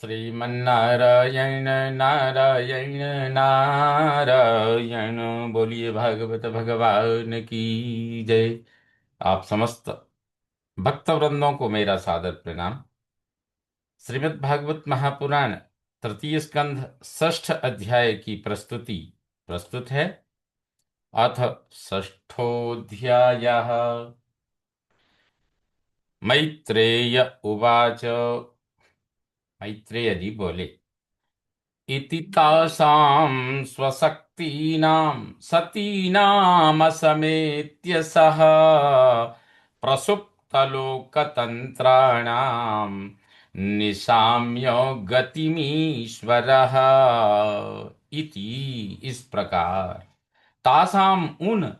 श्रीमन्नारायण नारायण नारायण। बोलिए भागवत भगवान की जय। आप समस्त भक्त वृंदों को मेरा सादर प्रणाम। श्रीमद् भागवत महापुराण तृतीय स्कंध षष्ठ अध्याय की प्रस्तुति प्रस्तुत है। अथ षष्ठोऽध्यायः। मैत्रेय उवाच। मैत्रेय जी बोले, इति तासां स्वशक्तीनां सतीनामसमेत्य सः प्रसुप्तलोकतन्त्राणां निशाम्य गतिमीश्वरः। इति इस प्रकार तासां उन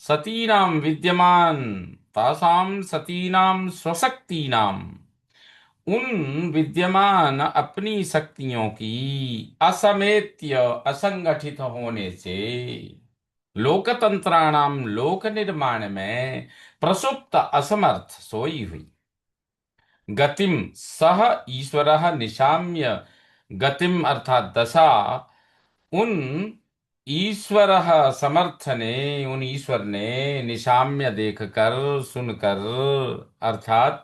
सतीनां विद्यमान तासां सतीनां स्वशक्तीनां उन विद्यमान अपनी शक्तियों की असमेत्य असंगठित होने से लोकतंत्राणाम लोक निर्माण में प्रसुप्त असमर्थ सोई हुई गतिम सह ईश्वरः निशाम्य। गतिम अर्थात दशा उन ईश्वरः समर्थ ने उन ईश्वर ने निशाम्य देखकर सुनकर अर्थात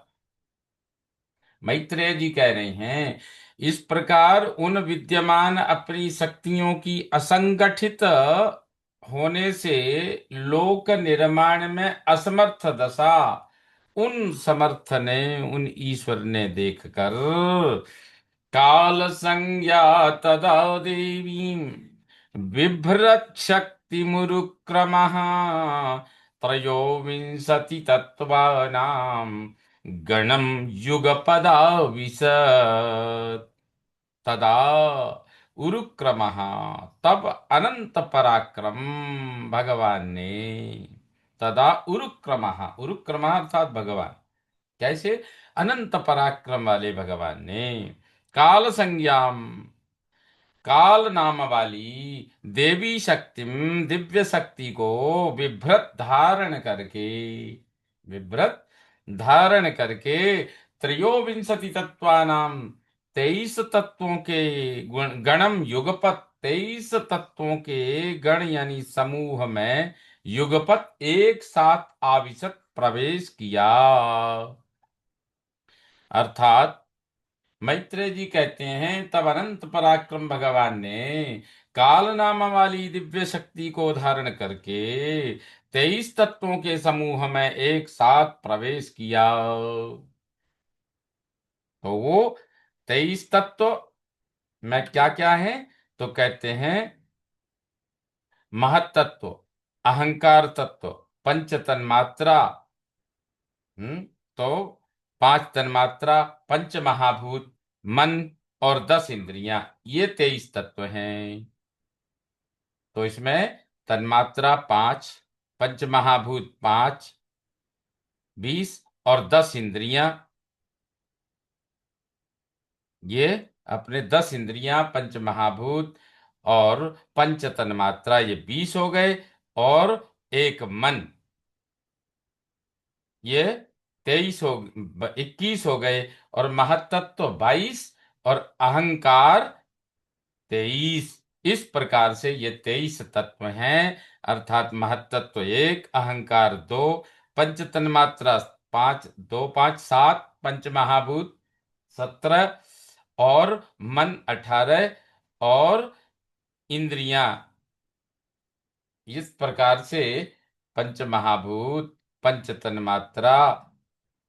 मैत्रेय जी कह रहे हैं इस प्रकार उन विद्यमान अपनी शक्तियों की असंगठित होने से लोक निर्माण में असमर्थ दशा उन समर्थ ने उन ईश्वर ने देखकर काल संज्ञा तदा देवी बिभ्रत शक्ति मुरुक्रमः त्रयोविंशति तत्वानां गणम युगपदा विशत्। तदा उरुक्रमः तब अनंत पराक्रम भगवान ने। तदा उरुक्रमः उरुक्रमः अर्थात भगवान कैसे अनंत पराक्रम वाले भगवान ने काल संज्ञाम काल नाम वाली देवी शक्तिम दिव्य शक्ति को विभ्रत धारण करके विभ्रत धारण करके त्रयोविंशति तत्वानाम 23 तत्वों के गणम युगपत 23 तत्वों के गण यानी समूह में युगपत एक साथ आविशत प्रवेश किया। अर्थात मैत्रेय जी कहते हैं तब अनंत पराक्रम भगवान ने काल नाम वाली दिव्य शक्ति को धारण करके 23 तत्वों के समूह में एक साथ प्रवेश किया। तो वो 23 तत्व में क्या क्या है तो कहते हैं महत तत्व, अहंकार तत्व, पंच तन्मात्रा, तो 5 तन्मात्रा, पंच महाभूत, मन और 10 इंद्रियां, ये 23 तत्व हैं। तो इसमें तन्मात्रा 5, पंच महाभूत 5, 20 और 10 इंद्रियां, ये अपने 10 इंद्रियां, पंच महाभूत और पंच तन्मात्रा, ये 20 हो गए। और एक मन, ये 21 हो गए। और महत्तत्व 22 और अहंकार 23। इस प्रकार से ये 23 तत्व हैं। अर्थात महत्तत्व 1, अहंकार 2, पंच तन्मात्रा 5, 2 5 7, पंच महाभूत 17 और मन 18 और इंद्रियां। इस प्रकार से पंच महाभूत, पंच तन्मात्रा,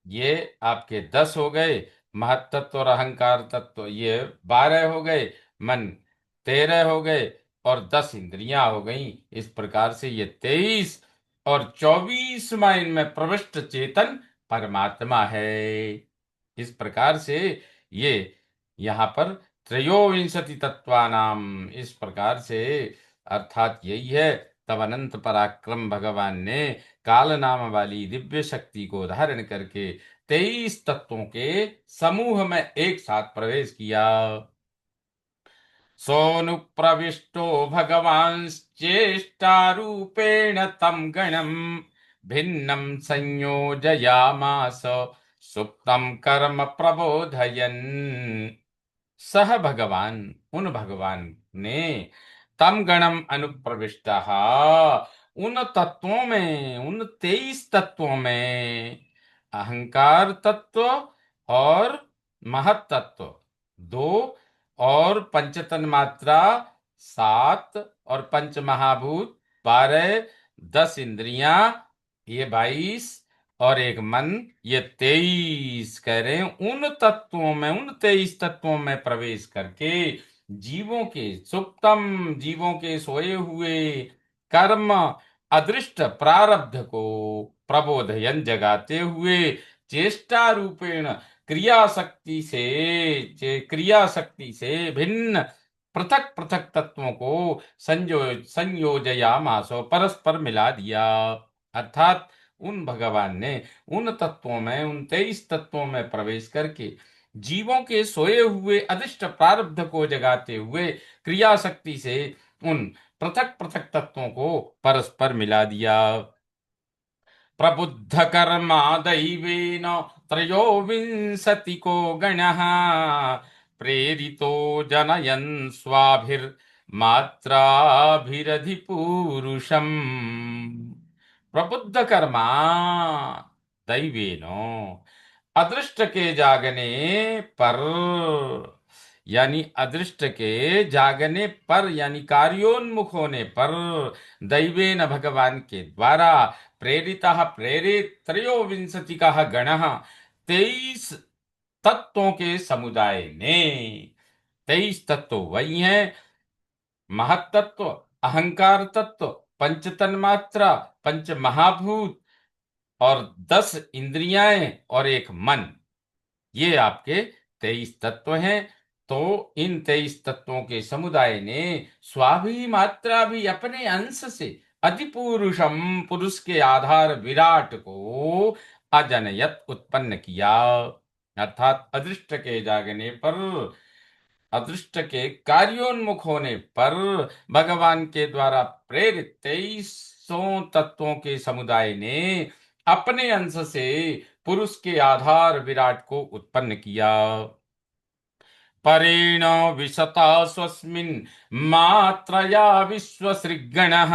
ये आपके 10 हो गए। महत्तत्व और अहंकार तत्व ये 12 हो गए। मन 13 हो गए और 10 इंद्रियां हो गई। इस प्रकार से ये 23 और 24वां इनमें प्रविष्ट चेतन परमात्मा है। इस प्रकार से ये यहाँ पर त्रयोविंशति तत्वानाम, इस प्रकार से अर्थात यही है तब अनंत पराक्रम भगवान ने काल नाम वाली दिव्य शक्ति को धारण करके 23 तत्वों के समूह में एक साथ प्रवेश किया। सोऽनुप्रविष्टो भगवांश्चेष्टारूपेण तं गणं भिन्नं संयोजयामास सुप्तं कर्म प्रबोधयन्। सह भगवान, उन भगवान ने तम गणम अनुप्रविष्ट, उन तत्वों में, उन 23 तत्वों में अहंकार तत्व और महत तत्व 2, और पंचतन मात्रा 7, और पंच महाभूत 12, 10 इंद्रियां ये 22, और एक मन ये 23 कह रहे हैं। उन तत्वों में, उन 23 तत्वों में प्रवेश करके जीवों के सुप्तम, जीवों के सोए हुए कर्म अदृष्ट प्रारब्ध को प्रबोधयन, जगाते हुए चेष्टा रूपेण क्रिया शक्ति से भिन्न पृथक पृथक तत्वों को संयोजयामासो, परस्पर मिला दिया। अर्थात उन भगवान ने उन तत्वों में, उन 23 तत्वों में प्रवेश करके जीवों के सोए हुए अदिष्ट प्रारब्ध को जगाते हुए क्रिया शक्ति से उन पृथक पृथक तत्वों को परस्पर मिला दिया। प्रबुद्ध कर्मा दैवेन त्रयोविंशतिको गणः प्रेरितो जनयन् स्वाभिर्मात्राभिरधिपूरुषम्। प्रबुद्ध कर्मा दैवेनो, अदृष्ट के जागने पर, यानी अदृष्ट के जागने पर, यानी कार्योन्मुख होने पर, दैवेन भगवान के द्वारा, प्रेरितः प्रेरित, त्रयोविंशति का गण 23 तत्वों के समुदाय ने, 23 तत्व वही हैं, महत तत्व, अहंकार तत्व, पंच तन्मात्रा, पंच महाभूत और 10 इंद्रियाएं और एक मन, ये आपके 23 तत्व हैं। तो इन 23 तत्वों के समुदाय ने स्वाभी मात्रा भी अपने अंश से अधिपुरुषम, पुरुष के आधार विराट को अजनयत उत्पन्न किया। अर्थात अदृष्ट के जागने पर, अदृष्ट के कार्योन्मुख होने पर भगवान के द्वारा प्रेरित 23 तत्वों के समुदाय ने अपने अंश से पुरुष के आधार विराट को उत्पन्न किया। परेण विशता स्वस्मिन् मात्रया विश्वसृगणः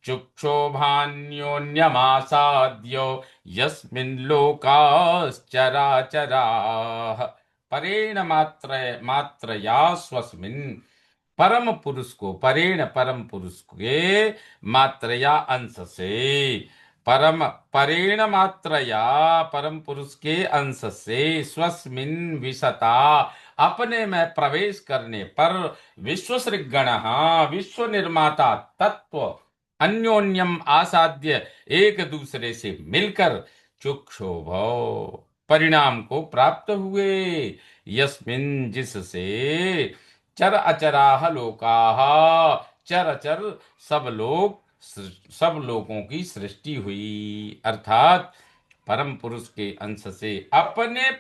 चुक्षोभान्योन्यमासाद्य यस्मिन् लोकाश्चराचराः। परेण मात्रया स्वस्मिन्, परम पुरुष को, परेण परम पुरुष के, मात्रया अंश से, परम परेण मात्रया परम पुरुष के अंश से, स्वस्मिन विशता अपने में प्रवेश करने पर, विश्वसृगण विश्व निर्माता तत्व अन्योन्यम आसाद्य एक दूसरे से मिलकर, चुक्षोभ परिणाम को प्राप्त हुए, यस्मिन जिससे, चर अचराह लोकाः चर अचर सब लोग, सब लोगों की सृष्टि हुई। अर्थात परम पुरुष के अंश से अपने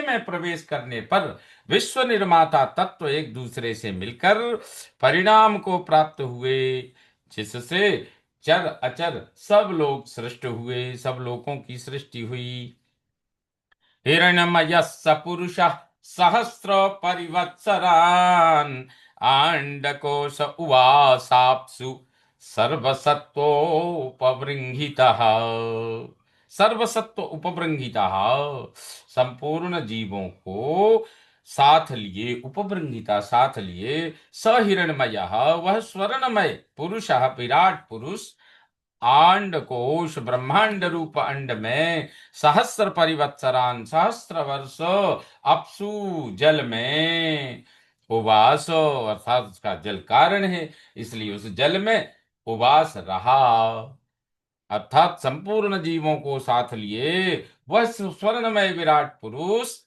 में प्रवेश करने पर विश्व निर्माता तत्व एक दूसरे से मिलकर परिणाम को प्राप्त हुए, जिससे चर अचर सब लोग सृष्ट हुए, सब लोगों की सृष्टि हुई। हिरण्यमयः स पुरुषः सहस्र परिवत्सरान् आण्डकोश उवासाप्सु सर्वसत्वोपबृंहितः। सर्वसत्व उपबृंहितः, संपूर्ण जीवों को साथ लिए, उपबृंहिता साथ लिए, स हिरण्यमयः वह स्वर्णमय पुरुषः विराट पुरुष, आंड कोश ब्रह्मांड रूप अंड में, सहस्र परिवत्सरान सहस्र वर्ष अपसु जल में, उवास अर्थात उसका जल कारण है, इसलिए उस जल में उवास रहा। अर्थात संपूर्ण जीवों को साथ लिए वह स्वर्णमय विराट पुरुष,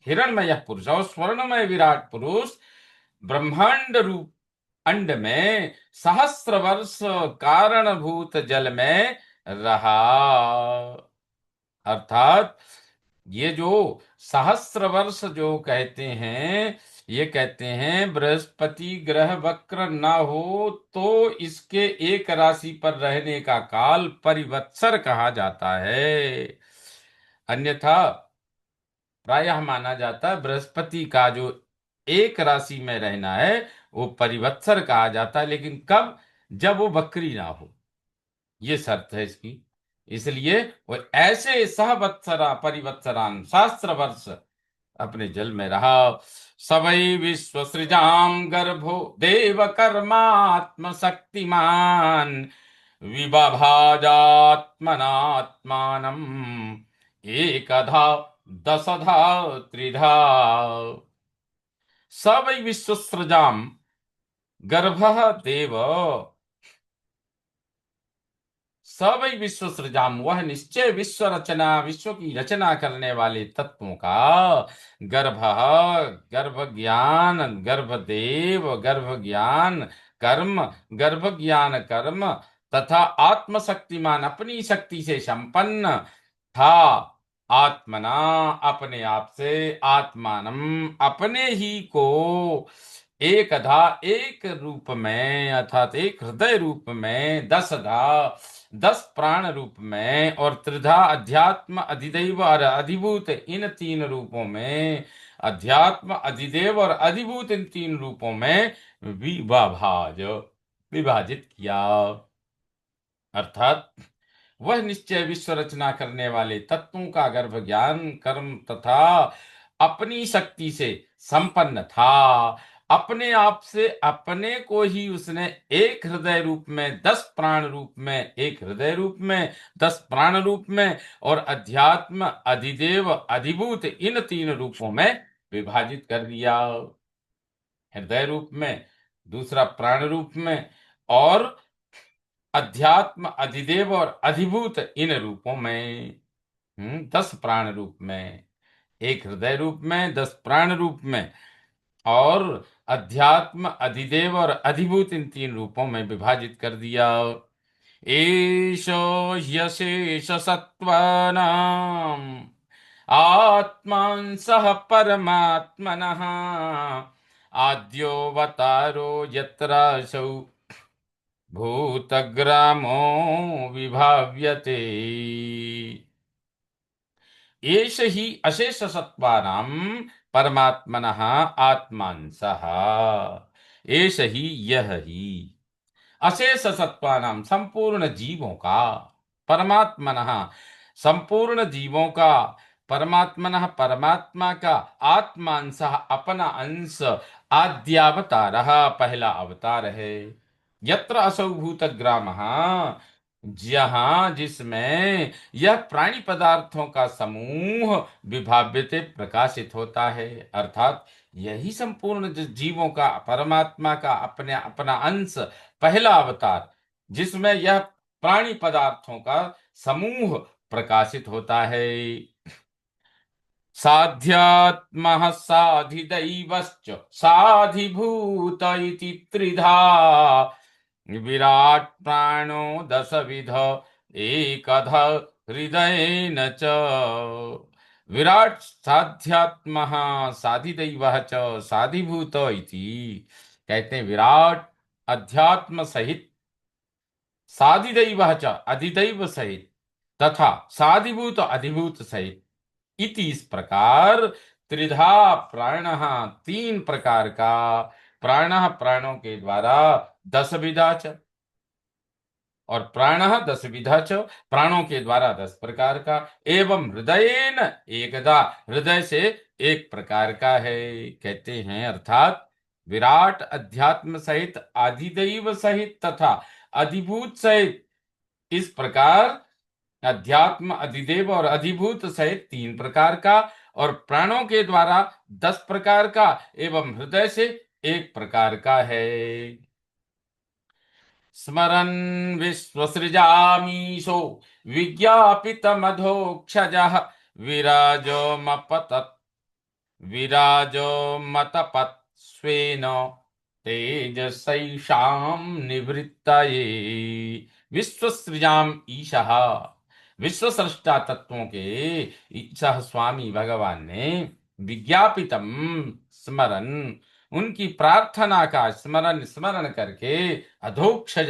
हिरणमय पुरुष और स्वर्णमय विराट पुरुष ब्रह्मांड रूप अंड में सहस्त्र वर्ष कारणभूत जल में रहा। अर्थात ये जो सहस्त्र वर्ष जो कहते हैं, ये कहते हैं बृहस्पति ग्रह वक्र न हो तो इसके एक राशि पर रहने का काल परिवत्सर कहा जाता है। अन्यथा प्रायः माना जाता है बृहस्पति का जो एक राशि में रहना है वो परिवत्सर कहा जाता है, लेकिन कब? जब वो वक्री ना हो, ये शर्त है इसकी। इसलिए वो ऐसे सहवत्सरा परिवत्सरान सहस्त्र वर्ष अपने जल में रहा। सवै विश्व सृजाम गर्भो देव कर्मात्म शक्तिमान विभाजात्मनात्मानम एकधा दशधा त्रिधा। स वै विश्व सृजाम गर्भ देव, स वै विश्व सृजाम, वह निश्चय विश्व रचना, विश्व की रचना करने वाले तत्वों का गर्भ, गर्भ ज्ञान, गर्भ देव, गर्भ ज्ञान कर्म, गर्भ ज्ञान कर्म तथा आत्मशक्तिमान, अपनी शक्ति से संपन्न था। आत्मना, अपने आप से, आत्मानम, अपने ही को, एकधा, एक रूप में अर्थात एक हृदय रूप में, दसधा, 10 प्राण रूप में, और त्रिधा अध्यात्म अधिदैव और अधिभूत, इन 3 रूपों में, अध्यात्म अधिदेव और अधिभूत इन 3 रूपों में विभाजित किया। अर्थात वह निश्चय विश्व रचना करने वाले तत्वों का गर्भ ज्ञान कर्म तथा अपनी शक्ति से संपन्न था। अपने आप से अपने को ही उसने एक हृदय रूप में, 10 प्राण रूप में, एक हृदय रूप में, 10 प्राण रूप में, और अध्यात्म अधिदेव अधिभूत इन 3 रूपों में विभाजित कर दिया। हृदय रूप में, दूसरा प्राण रूप में, और अध्यात्म अधिदेव और अधिभूत इन रूपों में, 10 प्राण रूप में, एक हृदय रूप में, 10 प्राण रूप में, और अध्यात्म अधिदेव और अधिभूत इन 3 रूपों में विभाजित कर दिया। एष ह्यशेष सत्त्वानाम् आत्मांसः परमात्मनः आद्योऽवतारो यत्रासौ भूतग्रामो विभाव्यते। एष ही अशेष सत्त्वानां परमात्मनः आत्मांसः, एष ही, यह ही, अशेष सत्त्वानां संपूर्ण जीवों का, परमात्मनः संपूर्ण जीवों का, परमात्मनः परमात्मा का, आत्मांसः अपना अंश, आद्यावतारः पहला अवतार है। यत्र असौ भूतग्रामः, जहां जिसमें यह प्राणी पदार्थों का समूह विभाव्यते प्रकाशित होता है, अर्थात यही संपूर्ण जीवों का, परमात्मा का अपने अपना अंश, पहला अवतार जिसमें यह प्राणी पदार्थों का समूह प्रकाशित होता है। साध्यात्मः साधिदैवश्च साधिभूत इति त्रिधा विराट प्राणो दशविध एकध हृदयेन च। विराट साध्यात्मः साधिदैवः च साधिभूत इति, कहते हैं विराट अध्यात्म सहित, साधिदैवः च अधिदैव सहित, तथा साधिभूत अधिभूत सहित, इति इस प्रकार, त्रिधा प्राणः 3 प्रकार का, प्राणः प्राणों के द्वारा, 10 विधा च, और प्राणः 10 विधा च, प्राणों के द्वारा 10 प्रकार का, एवं हृदयेन एकदा, हृदय से एक प्रकार का है, कहते हैं। अर्थात विराट अध्यात्म सहित, आदिदैव सहित तथा अधिभूत सहित, इस प्रकार अध्यात्म अधिदेव और अधिभूत सहित 3 प्रकार का, और प्राणों के द्वारा 10 प्रकार का, एवं हृदय से 1 प्रकार का है। स्मरन् विश्वसृजामीशो विज्ञापितमधोक्षजः विराजो मतपत् स्वेन तेजसैषां निवृत्तये। विश्वसृजाम ईशः, विश्व सृष्टा तत्वों के ईशः स्वामी भगवान ने, विज्ञापितम स्मरन, उनकी प्रार्थना का स्मरण स्मरण करके, अधोक्षज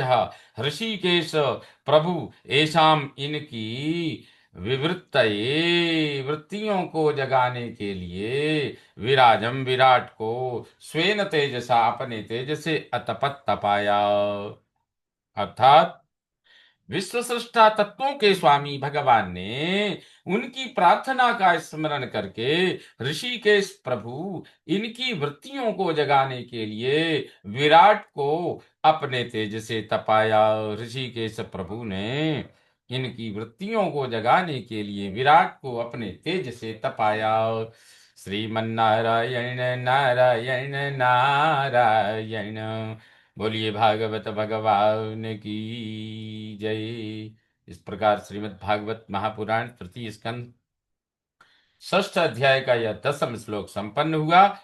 ऋषिकेश प्रभु, ऐसाम इनकी विवृत्तये, वृत्तियों को जगाने के लिए, विराजम, विराट को, स्वेन तेजसा, अपने तेज से, अतपत, तपाया। अर्थात विश्व सृष्टा तत्वों के स्वामी भगवान ने उनकी प्रार्थना का स्मरण करके ऋषिकेश प्रभु इनकी वृत्तियों को जगाने के लिए विराट को अपने तेज से तपाया। ऋषिकेश प्रभु ने इनकी वृत्तियों को जगाने के लिए विराट को अपने तेज से तपाया। श्रीमन्नारायण नारायण नारायण। बोलिए भागवत भगवान की जय। इस प्रकार श्रीमद् भागवत महापुराण तृतीय स्कंद षष्ठ अध्याय का यह 10वां श्लोक संपन्न हुआ।